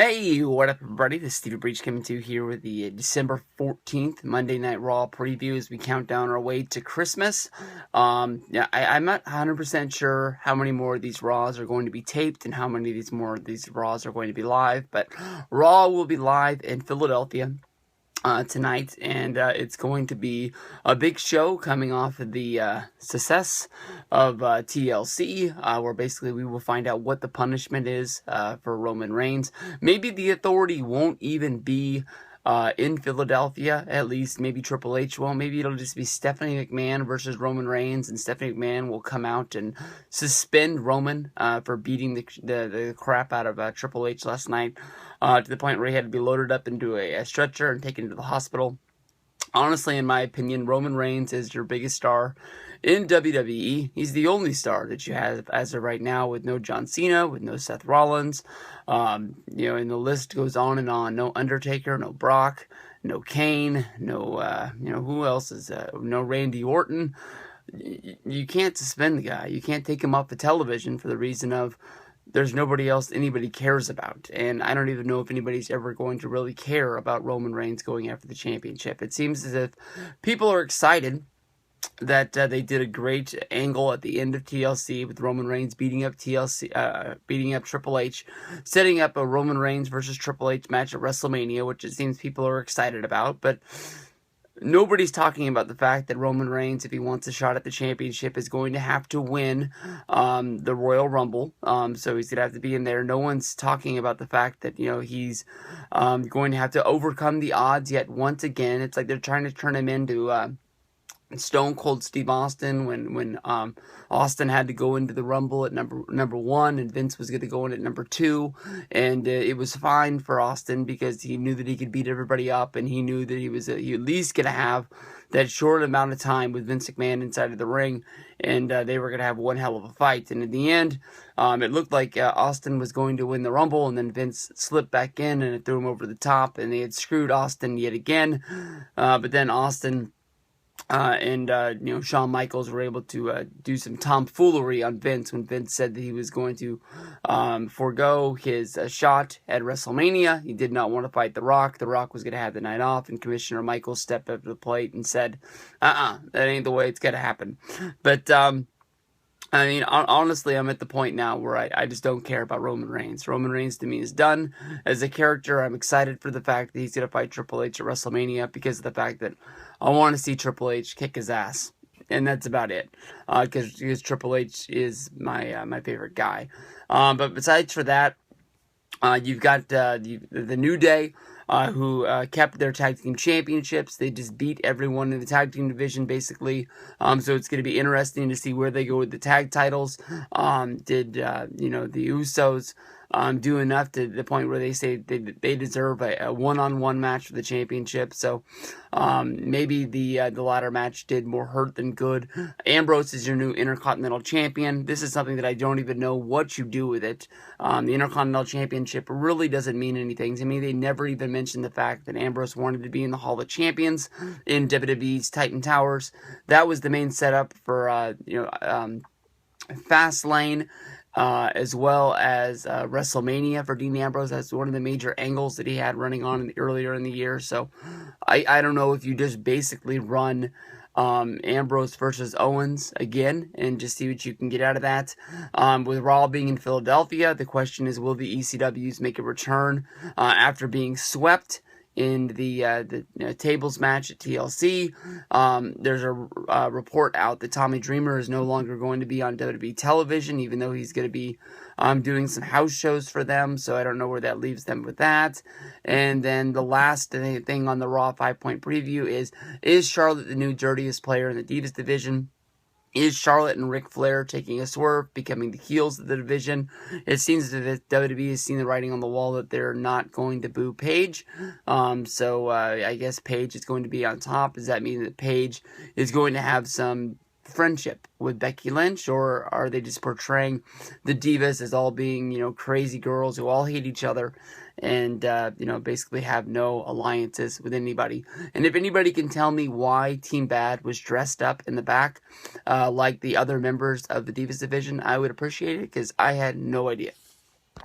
Hey, what up, everybody? This is Stevie Breach coming to you here with the December 14th Monday Night Raw preview as we count down our way to Christmas. I'm not 100% sure how many more of these Raws are going to be taped and how many of these Raws are going to be live, but Raw will be live in Philadelphia tonight, and it's going to be a big show coming off of the success of TLC, where basically we will find out what the punishment is for Roman Reigns. Maybe the Authority won't even be in Philadelphia, at least. Maybe Triple H won't. Maybe it'll just be Stephanie McMahon versus Roman Reigns, and Stephanie McMahon will come out and suspend Roman for beating the crap out of Triple H last night, to the point where he had to be loaded up into a stretcher and taken to the hospital. Honestly, in my opinion, Roman Reigns is your biggest star in WWE. He's the only star that you have as of right now, with no John Cena, with no Seth Rollins. And the list goes on and on. No Undertaker, no Brock, no Kane, no, who else is, no Randy Orton. You can't suspend the guy. You can't take him off the television for the reason of there's nobody else anybody cares about. And I don't even know if anybody's ever going to really care about Roman Reigns going after the championship. It seems as if people are excited that they did a great angle at the end of TLC with Roman Reigns beating up Triple H, setting up a Roman Reigns versus Triple H match at WrestleMania, which it seems people are excited about. But nobody's talking about the fact that Roman Reigns, if he wants a shot at the championship, is going to have to win the Royal Rumble. So he's going to have to be in there. No one's talking about the fact that, he's going to have to overcome the odds yet once again. It's like they're trying to turn him into Stone Cold Steve Austin when Austin had to go into the Rumble at number one, and Vince was going to go in at number two, and it was fine for Austin because he knew that he could beat everybody up, and he knew that he was at least going to have that short amount of time with Vince McMahon inside of the ring, and they were going to have one hell of a fight. And in the end, it looked like Austin was going to win the Rumble, and then Vince slipped back in and it threw him over the top, and they had screwed Austin yet again. But then Austin and Shawn Michaels were able to do some tomfoolery on Vince when Vince said that he was going to forego his shot at WrestleMania. He did not want to fight The Rock. The Rock was going to have the night off, and Commissioner Michaels stepped up to the plate and said, that ain't the way it's going to happen. But honestly, I'm at the point now where I just don't care about Roman Reigns. Roman Reigns, to me, is done. As a character, I'm excited for the fact that he's going to fight Triple H at WrestleMania because of the fact that I want to see Triple H kick his ass. And that's about it. Because Triple H is my favorite guy. But besides for that, you've got the New Day, who kept their tag team championships. They just beat everyone in the tag team division, basically. So it's going to be interesting to see where they go with the tag titles. Did the Usos do enough to the point where they say they deserve a one-on-one match for the championship? So maybe the latter match did more hurt than good. Ambrose is your new Intercontinental Champion. This is something that I don't even know what you do with it. The Intercontinental Championship really doesn't mean anything to me. They never even mentioned the fact that Ambrose wanted to be in the Hall of Champions in WWE's Titan Towers. That was the main setup for Fastlane, as well as WrestleMania for Dean Ambrose. That's one of the major angles that he had running on earlier in the year. So I don't know if you just basically run Ambrose versus Owens again and just see what you can get out of that. With Raw being in Philadelphia, the question is, will the ECWs make a return after being swept in the tables match at TLC? There's a report out that Tommy Dreamer is no longer going to be on WWE television, even though he's going to be doing some house shows for them, so I don't know where that leaves them with that. And then the last thing on the Raw 5-point preview is Charlotte the new dirtiest player in the Divas division? Is Charlotte and Ric Flair taking a swerve, becoming the heels of the division? It seems that WWE has seen the writing on the wall that they're not going to boo Paige. So I guess Paige is going to be on top. Does that mean that Paige is going to have some friendship with Becky Lynch, or are they just portraying the Divas as all being, crazy girls who all hate each other and, basically have no alliances with anybody? And if anybody can tell me why Team Bad was dressed up in the back like the other members of the Divas division, I would appreciate it, because I had no idea.